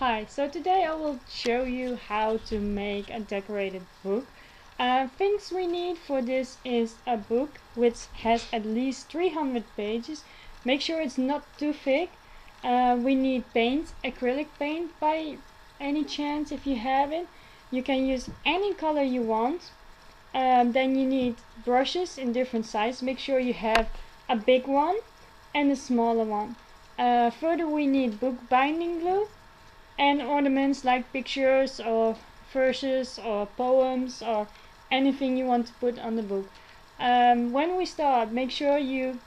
Hi, so today I will show you how to make a decorated book. Things we need for this is a book which has at least 300 pages. Make sure it's not too thick. We need paint, acrylic paint by any chance if you have it. You can use any color you want. Then you need brushes in different sizes. Make sure you have a big one and a smaller one. Further we need book binding glue and ornaments like pictures or verses or poems or anything you want to put on the book. When we start, make sure you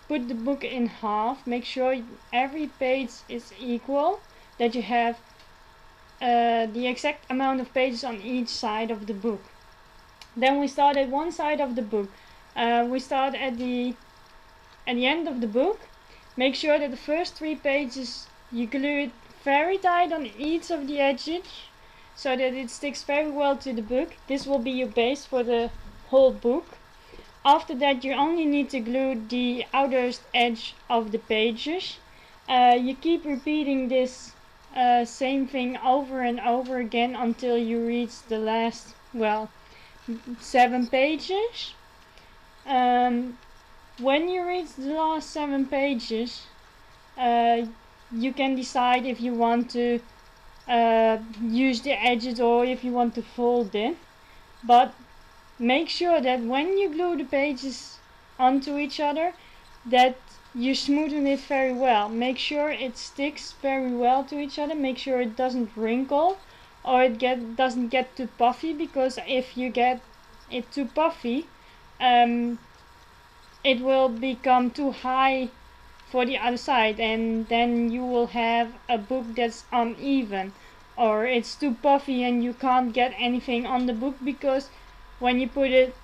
put the book in half. Make sure every page is equal, that you have the exact amount of pages on each side of the book. Then we start at one side of the book. We start at the end of the book. Make sure that the first 3 pages you glue it very tight on each of the edges so that it sticks very well to the book. This will be your base for the whole book. After that you only need to glue the outermost edge of the pages. You keep repeating this same thing over and over again until you reach the last, 7 pages. When you reach the last 7 pages, you can decide if you want to use the edges or if you want to fold it. But make sure that when you glue the pages onto each other, that you smoothen it very well. Make sure it sticks very well to each other. Make sure it doesn't wrinkle or it doesn't get too puffy, because if you get it too puffy, it will become too high for the other side, and then you will have a book that's uneven, or it's too puffy and you can't get anything on the book, because when you put it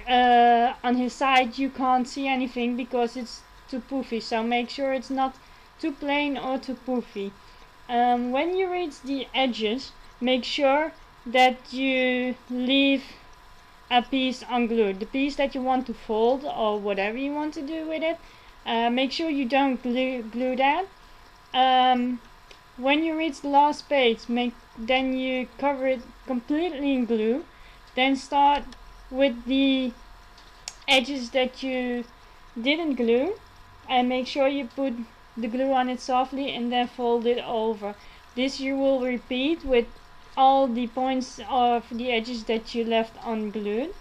on his side you can't see anything because it's too puffy. So make sure it's not too plain or too puffy. When you reach the edges, make sure that you leave a piece unglued, the piece that you want to fold or whatever you want to do with it. Make sure you don't glue that. When you reach the last page, then you cover it completely in glue. Then start with the edges that you didn't glue, and make sure you put the glue on it softly and then fold it over. This you will repeat with all the points of the edges that you left unglued.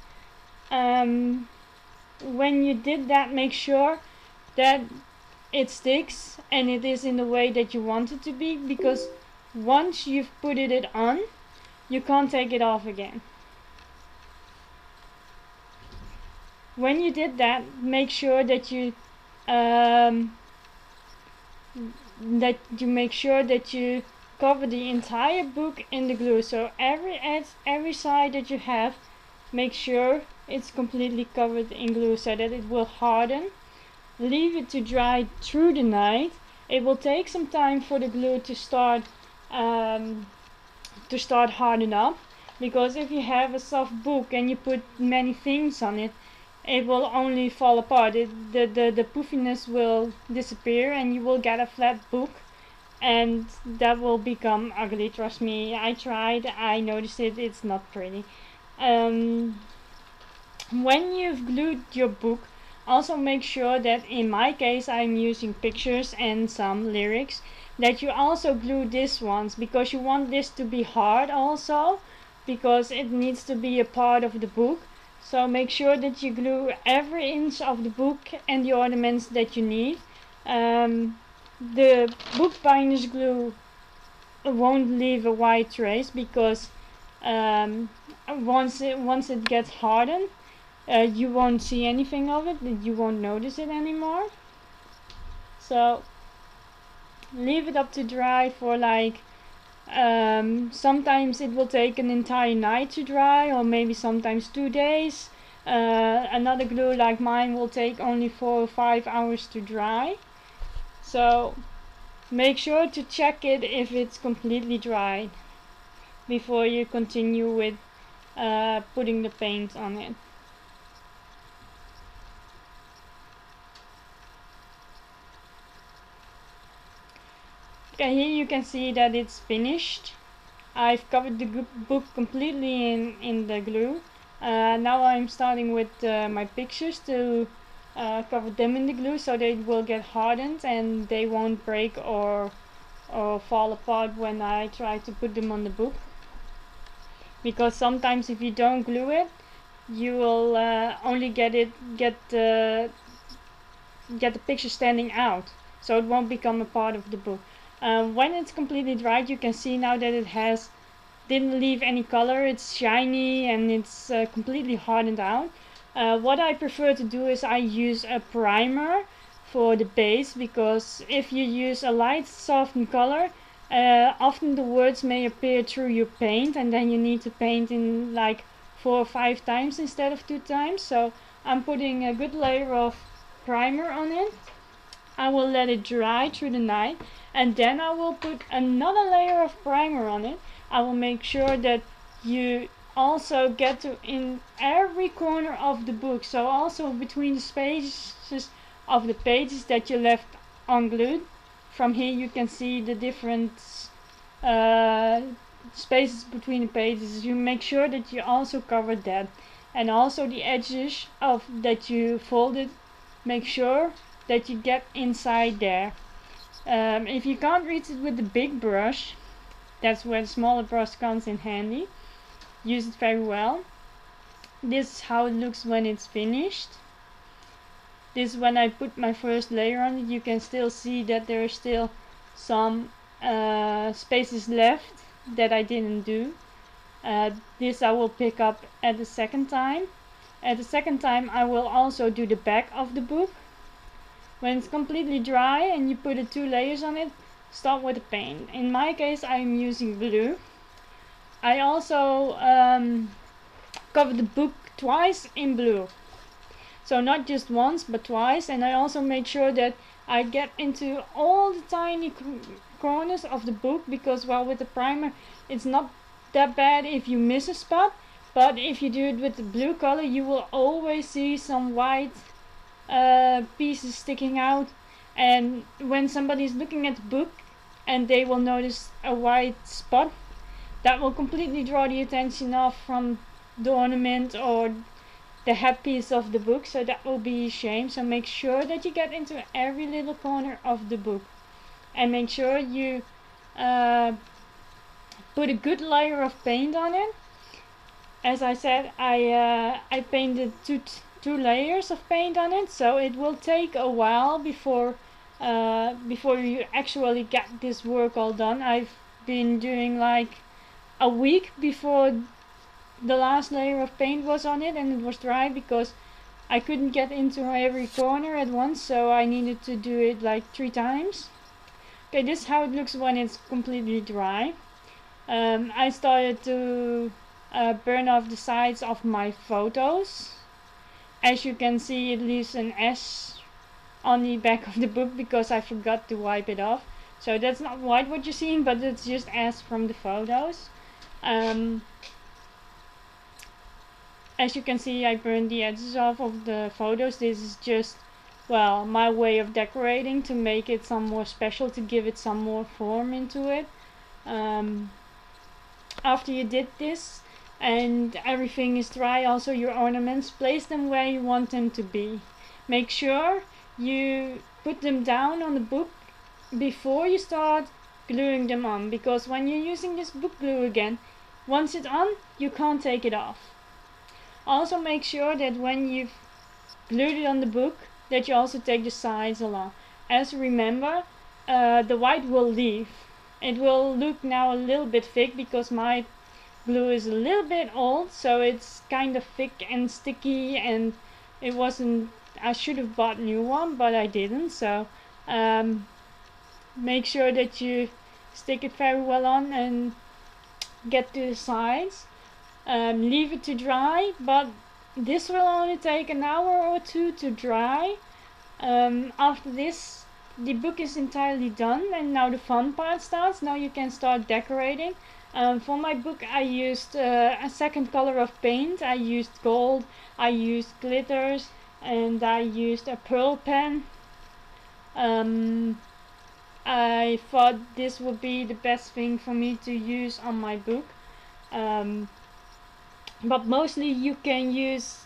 When you did that, make sure that it sticks and it is in the way that you want it to be, because once you've put it on, you can't take it off again. When you did that, make sure that you make sure that you cover the entire book in the glue. So every edge, every side that you have, make sure it's completely covered in glue so that it will harden. Leave it to dry through the night. It will take some time for the glue to start harden up, because if you have a soft book and you put many things on it, it will only fall apart. The puffiness will disappear and you will get a flat book, and that will become ugly. Trust me, I tried, I noticed it, it's not pretty. When you've glued your book, also make sure that, in my case I'm using pictures and some lyrics, that you also glue this ones, because you want this to be hard also, because it needs to be a part of the book. So make sure that you glue every inch of the book and the ornaments that you need. The bookbinder's glue won't leave a white trace, because once it gets hardened, you won't see anything of it, you won't notice it anymore. So leave it up to dry for sometimes it will take an entire night to dry, or maybe sometimes 2 days. Another glue like mine will take only 4 or 5 hours to dry. So make sure to check it if it's completely dry before you continue with putting the paint on it. Okay, here you can see that it's finished. I've covered the book completely in the glue. Now I'm starting with my pictures to cover them in the glue so they will get hardened and they won't break or fall apart when I try to put them on the book. Because sometimes if you don't glue it, you will only get the picture standing out, so it won't become a part of the book. When it's completely dried, you can see now that it didn't leave any color. It's shiny and it's completely hardened out. What I prefer to do is I use a primer for the base, because if you use a light softened color, often the words may appear through your paint, and then you need to paint in like 4 or 5 times instead of 2 times. So I'm putting a good layer of primer on it. I will let it dry through the night, and then I will put another layer of primer on it. I will make sure that you also get to in every corner of the book, so also between the spaces of the pages that you left unglued. From here you can see the different spaces between the pages. You make sure that you also cover that, and also the edges of that you folded, make sure that you get inside there. If you can't reach it with the big brush, that's where the smaller brush comes in handy. Use it very well. This is how it looks when it's finished. This is when I put my first layer on it. You can still see that there are still some spaces left that I didn't do. This I will pick up at the second time. At the second time I will also do the back of the book. When it's completely dry and you put the 2 layers on it, start with the paint. In my case I'm using blue. I also cover the book twice in blue. So not just once but twice, and I also make sure that I get into all the tiny corners of the book, because well, with the primer it's not that bad if you miss a spot, but if you do it with the blue color you will always see some white pieces sticking out, and when somebody is looking at the book and they will notice a white spot, that will completely draw the attention off from the ornament or the headpiece of the book, so that will be a shame. So make sure that you get into every little corner of the book, and make sure you put a good layer of paint on it. As I said, I painted two layers of paint on it, so it will take a while before you actually get this work all done. I've been doing like a week before the last layer of paint was on it and it was dry, because I couldn't get into every corner at once, so I needed to do it like 3 times. Okay, this is how it looks when it's completely dry. I started to burn off the sides of my photos. As you can see, it leaves an S on the back of the book because I forgot to wipe it off. So that's not white what you're seeing, but it's just S from the photos. As you can see, I burned the edges off of the photos. This is just, well, my way of decorating to make it some more special, to give it some more form into it. After you did this and everything is dry, also your ornaments, place them where you want them to be. Make sure you put them down on the book before you start gluing them on, because when you're using this book glue again, once it's on, you can't take it off. Also make sure that when you've glued it on the book, that you also take the sides along. As remember, the white will leave. It will look now a little bit thick because my glue is a little bit old, so it's kind of thick and sticky, and it wasn't, I should have bought a new one, but I didn't. So make sure that you stick it very well on and get to the sides. Leave it to dry, but this will only take an hour or 2 to dry. After this, the book is entirely done, and now the fun part starts. Now you can start decorating. For my book I used a second color of paint. I used gold, I used glitters, and I used a pearl pen. I thought this would be the best thing for me to use on my book. But mostly you can use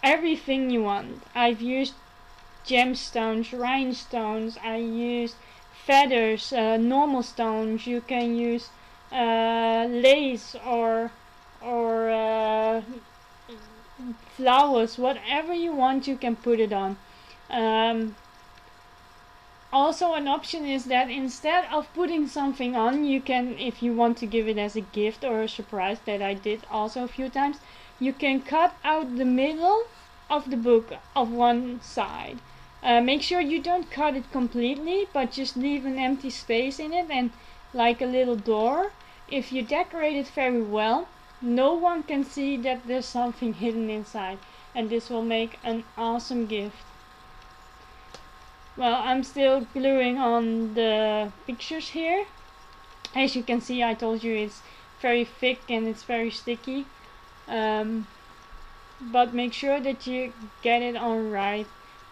everything you want. I've used gemstones, rhinestones, I used feathers, normal stones. You can use lace or flowers, whatever you want you can put it on. Also an option is that instead of putting something on, you can, if you want to give it as a gift or a surprise, that I did also a few times, you can cut out the middle of the book of one side. Make sure you don't cut it completely, but just leave an empty space in it and like a little door. If you decorate it very well, no one can see that there's something hidden inside, and this will make an awesome gift. Well, I'm still gluing on the pictures here. As you can see, I told you it's very thick and it's very sticky. But make sure that you get it on right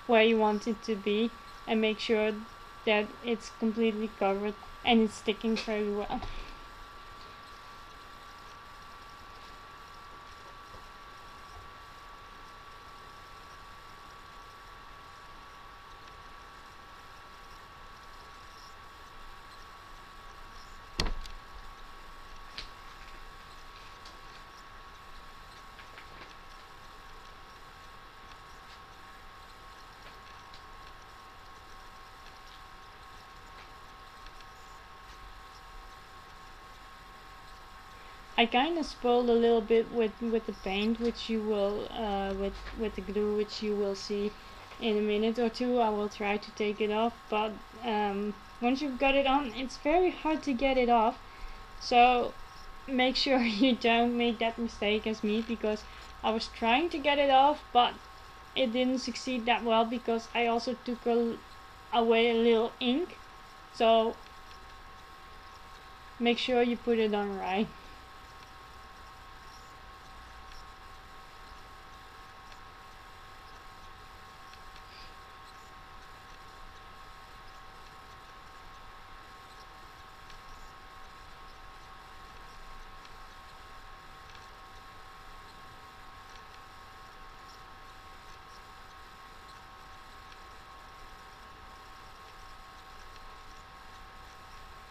where you want it to be, and make sure that it's completely covered and it's sticking very well. I kind of spoiled a little bit with the paint, which you will with the glue, which you will see in a minute or two. I will try to take it off, but once you've got it on, it's very hard to get it off. So make sure you don't make that mistake as me, because I was trying to get it off, but it didn't succeed that well because I also took away a little ink. So make sure you put it on right.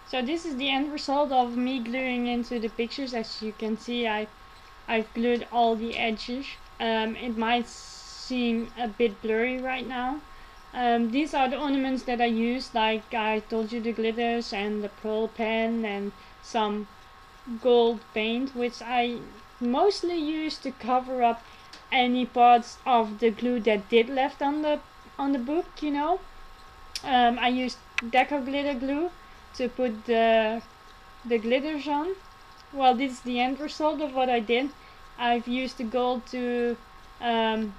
So this is the end result of me gluing into the pictures. As you can see, I've glued all the edges. It might seem a bit blurry right now. These are the ornaments that I used, like I told you, the glitters and the pearl pen and some gold paint, which I mostly used to cover up any parts of the glue that did left on the book, you know. I used deco glitter glue to put the glitters on. Well, this is the end result of what I did. I've used the gold to I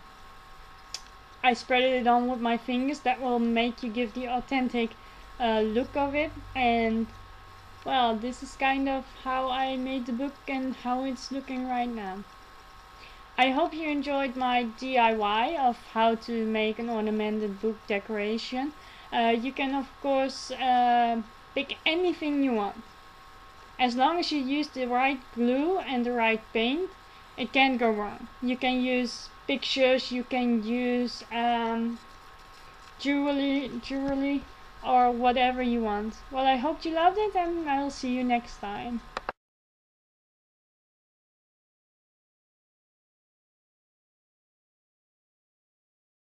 spread it on with my fingers. That will make you give the authentic look of it. And well, this is kind of how I made the book and how it's looking right now. I hope you enjoyed my DIY of how to make an ornamented book decoration. You can of course pick anything you want. As long as you use the right glue and the right paint, it can't go wrong. You can use pictures, you can use jewelry or whatever you want. Well, I hope you loved it, and I'll see you next time.